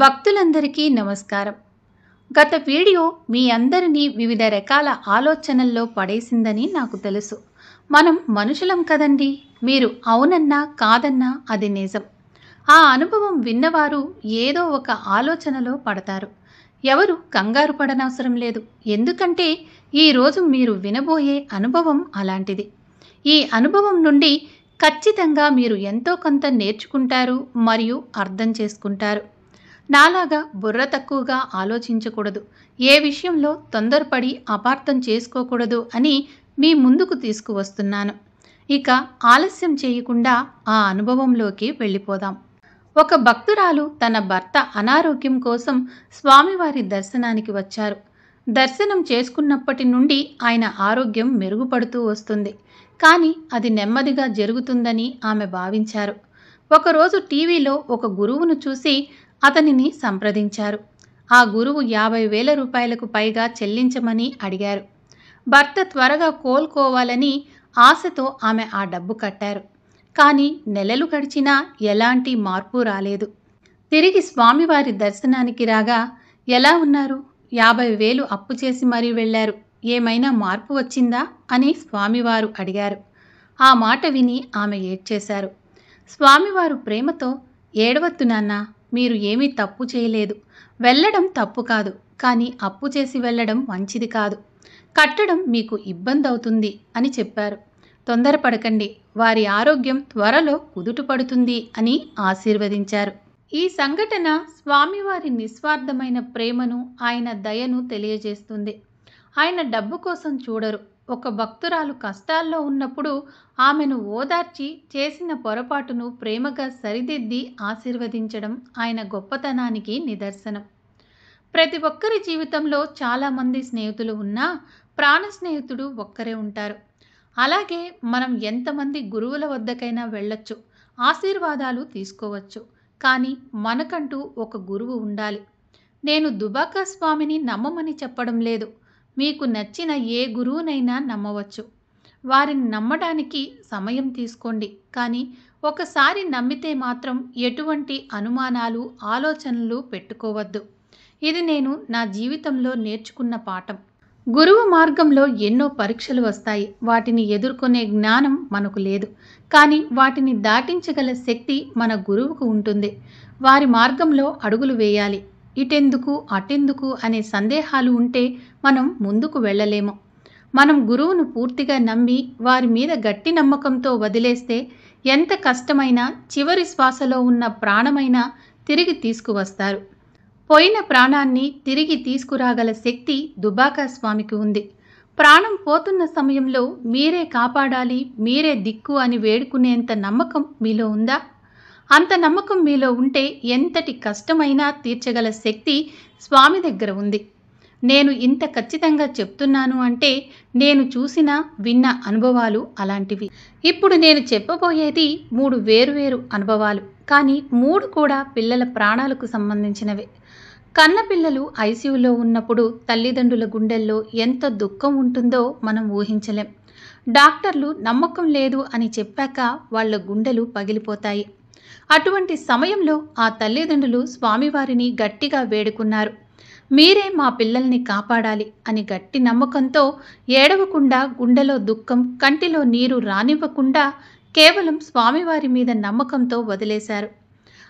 భక్తులందరికీ నమస్కారం. గత వీడియో మీ అందరినీ వివిధ రకాల ఆలోచనల్లో పడేసిందని నాకు తెలుసు. మనం మనుషులం కదండి. మీరు అవునన్నా కాదన్నా అది నిజం. ఆ అనుభవం విన్నవారు ఏదో ఒక ఆలోచనలో పడతారు. ఎవరు కంగారు పడనవసరం లేదు. ఎందుకంటే ఈరోజు మీరు వినబోయే అనుభవం అలాంటిది. ఈ అనుభవం నుండి ఖచ్చితంగా మీరు ఎంతో కొంత నేర్చుకుంటారు మరియు అర్థం చేసుకుంటారు. నాలాగా బుర్ర తక్కువగా ఆలోచించకూడదు, ఏ విషయంలో తొందరపడి అపార్థం చేసుకోకూడదు అని మీ ముందుకు తీసుకువస్తున్నాను. ఇక ఆలస్యం చేయకుండా ఆ అనుభవంలోకి వెళ్ళిపోదాం. ఒక భక్తురాలు తన భర్త అనారోగ్యం కోసం స్వామివారి దర్శనానికి వచ్చారు. దర్శనం చేసుకున్నప్పటి నుండి ఆయన ఆరోగ్యం మెరుగుపడుతూ వస్తుంది. కానీ అది నెమ్మదిగా జరుగుతుందని ఆమె భావించారు. ఒకరోజు టీవీలో ఒక గురువును చూసి అతనిని సంప్రదించారు. ఆ గురువు 50,000 రూపాయలకు పైగా చెల్లించమని అడిగారు. భర్త త్వరగా కోలుకోవాలని ఆశతో ఆమె ఆ డబ్బు కట్టారు. కానీ నెలలు గడిచినా ఎలాంటి మార్పు రాలేదు. తిరిగి స్వామివారి దర్శనానికి రాగా, ఎలా ఉన్నారు? 50,000 అప్పు చేసి మరీ వెళ్ళారు, ఏమైనా మార్పు వచ్చిందా అని స్వామివారు అడిగారు. ఆ మాట విని ఆమె ఏడ్చేశారు. స్వామివారు ప్రేమతో, ఏడవద్దు నాన్న, మీరు ఏమీ తప్పు చేయలేదు. వెళ్ళడం తప్పు కాదు, కానీ అప్పు చేసి వెళ్ళడం మంచిది కాదు. కట్టడం మీకు ఇబ్బంది అవుతుంది అని చెప్పారు. తొందరపడకండి, వారి ఆరోగ్యం త్వరలో కుదుటపడుతుంది అని ఆశీర్వదించారు. ఈ సంఘటన స్వామివారి నిస్వార్థమైన ప్రేమను, ఆయన దయను తెలియజేస్తుంది. ఆయన డబ్బు కోసం చూడరు. ఒక భక్తురాలు కష్టాల్లో ఉన్నప్పుడు ఆమెను ఓదార్చి చేసిన పొరపాటును ప్రేమగా సరిదిద్ది ఆశీర్వదించడం ఆయన గొప్పతనానికి నిదర్శనం. ప్రతి ఒక్కరి జీవితంలో చాలామంది స్నేహితులు ఉన్నా ప్రాణ స్నేహితుడు ఒక్కరే ఉంటారు. అలాగే మనం ఎంతమంది గురువుల వద్దకైనా వెళ్ళొచ్చు, ఆశీర్వాదాలు తీసుకోవచ్చు. కానీ మనకంటూ ఒక గురువు ఉండాలి. నేను దుబాకా స్వామిని నమ్మమని చెప్పడం లేదు. మీకు నచ్చిన ఏ గురువునైనా నమ్మవచ్చు. వారిని నమ్మడానికి సమయం తీసుకోండి. కానీ ఒకసారి నమ్మితే మాత్రం ఎటువంటి అనుమానాలు, ఆలోచనలు పెట్టుకోవద్దు. ఇది నేను నా జీవితంలో నేర్చుకున్న పాఠం. గురువు మార్గంలో ఎన్నో పరీక్షలు వస్తాయి. వాటిని ఎదుర్కొనే జ్ఞానం మనకు లేదు. కానీ వాటిని దాటించగల శక్తి మన గురువుకు ఉంటుంది. వారి మార్గంలో అడుగులు వేయాలి. ఇటెందుకు అటెందుకు అనే సందేహాలు ఉంటే మనం ముందుకు వెళ్ళలేము. మనం గురువును పూర్తిగా నమ్మి వారి మీద గట్టి నమ్మకంతో వదిలేస్తే ఎంత కష్టమైనా చివరి శ్వాసలో ఉన్న ప్రాణమైనా తిరిగి తీసుకువస్తారు. పోయిన ప్రాణాన్ని తిరిగి తీసుకురాగల శక్తి దుబాకా స్వామికి ఉంది. ప్రాణం పోతున్న సమయంలో మీరే కాపాడాలి, మీరే దిక్కు అని వేడుకునేంత నమ్మకం మీలో ఉందా? అంత నమ్మకం మీలో ఉంటే ఎంతటి కష్టమైనా తీర్చగల శక్తి స్వామి దగ్గర ఉంది. నేను ఇంత ఖచ్చితంగా చెప్తున్నాను అంటే నేను చూసిన, విన్న అనుభవాలు అలాంటివి. ఇప్పుడు నేను చెప్పబోయేది 3 వేరువేరు అనుభవాలు. కానీ 3 కూడా పిల్లల ప్రాణాలకు సంబంధించినవే. కన్నపిల్లలు ఐసీయూలో ఉన్నప్పుడు తల్లిదండ్రుల గుండెల్లో ఎంత దుఃఖం ఉంటుందో మనం ఊహించలేం. డాక్టర్లు నమ్మకం లేదు అని చెప్పాక వాళ్ళ గుండెలు పగిలిపోతాయి. అటువంటి సమయంలో ఆ తల్లిదండ్రులు స్వామివారిని గట్టిగా వేడుకున్నారు. మీరే మా పిల్లల్ని కాపాడాలి అని గట్టి నమ్మకంతో ఏడవకుండా, గుండెలో దుఃఖం, కంటిలో నీరు రానివ్వకుండా కేవలం స్వామివారి మీద నమ్మకంతో వదిలేశారు.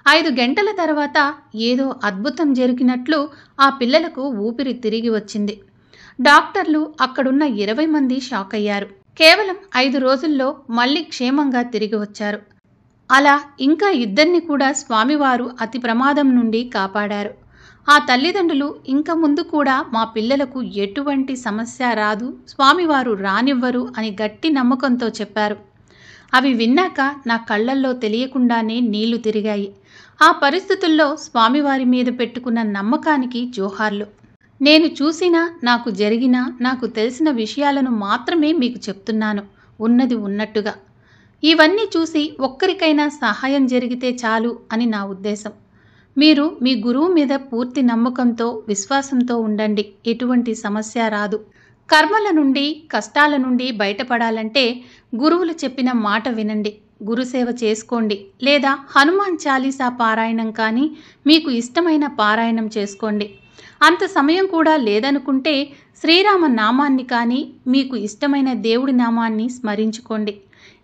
5 గంటల తర్వాత ఏదో అద్భుతం జరిగినట్లు ఆ పిల్లలకు ఊపిరి తిరిగి వచ్చింది. డాక్టర్లు, అక్కడున్న 20 మంది షాక్ అయ్యారు. కేవలం 5 రోజుల్లో మళ్ళీ క్షేమంగా తిరిగి వచ్చారు. అలా ఇంకా 2 కూడా స్వామివారు అతి ప్రమాదం నుండి కాపాడారు. ఆ తల్లిదండ్రులు ఇంక ముందు కూడా మా పిల్లలకు ఎటువంటి సమస్య రాదు, స్వామివారు రానివ్వరు అని గట్టి నమ్మకంతో చెప్పారు. అవి విన్నాక నా కళ్ళల్లో తెలియకుండానే నీళ్లు తిరిగాయి. ఆ పరిస్థితుల్లో స్వామివారి మీద పెట్టుకున్న నమ్మకానికి జోహార్లు. నేను చూసిన, నాకు జరిగిన, నాకు తెలిసిన విషయాలను మాత్రమే మీకు చెప్తున్నాను, ఉన్నది ఉన్నట్టుగా. ఇవన్నీ చూసి ఒక్కరికైనా సహాయం జరిగితే చాలు అని నా ఉద్దేశం. మీరు మీ గురువు మీద పూర్తి నమ్మకంతో, విశ్వాసంతో ఉండండి. ఎటువంటి సమస్య రాదు. కర్మల నుండి, కష్టాల నుండి బయటపడాలంటే గురువులు చెప్పిన మాట వినండి. గురుసేవ చేసుకోండి, లేదా హనుమాన్ చాలీసా పారాయణం కానీ మీకు ఇష్టమైన పారాయణం చేసుకోండి. అంత సమయం కూడా లేదనుకుంటే శ్రీరామ నామాన్ని కానీ మీకు ఇష్టమైన దేవుడి నామాన్ని స్మరించుకోండి.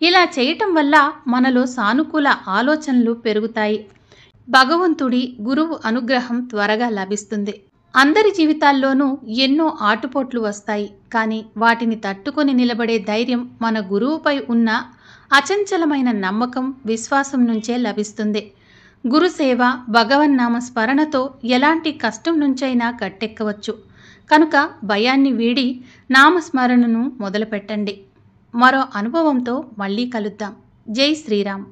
ఇలా చేయటం వల్ల మనలో సానుకూల ఆలోచనలు పెరుగుతాయి. భగవంతుడి గురువు అనుగ్రహం త్వరగా లభిస్తుంది. అందరి జీవితాల్లోనూ ఎన్నో ఆటుపోట్లు వస్తాయి, కానీ వాటిని తట్టుకొని నిలబడే ధైర్యం మన గురువుపై ఉన్న అచంచలమైన నమ్మకం, విశ్వాసం నుంచే లభిస్తుంది. గురుసేవ, భగవన్నామ స్మరణతో ఎలాంటి కష్టం నుంచైనా గట్టెక్కవచ్చు. కనుక భయాన్ని వీడి నామస్మరణను మొదలుపెట్టండి. మరో అనుభవంతో మళ్ళీ కలుద్దాం. జై శ్రీరామ్.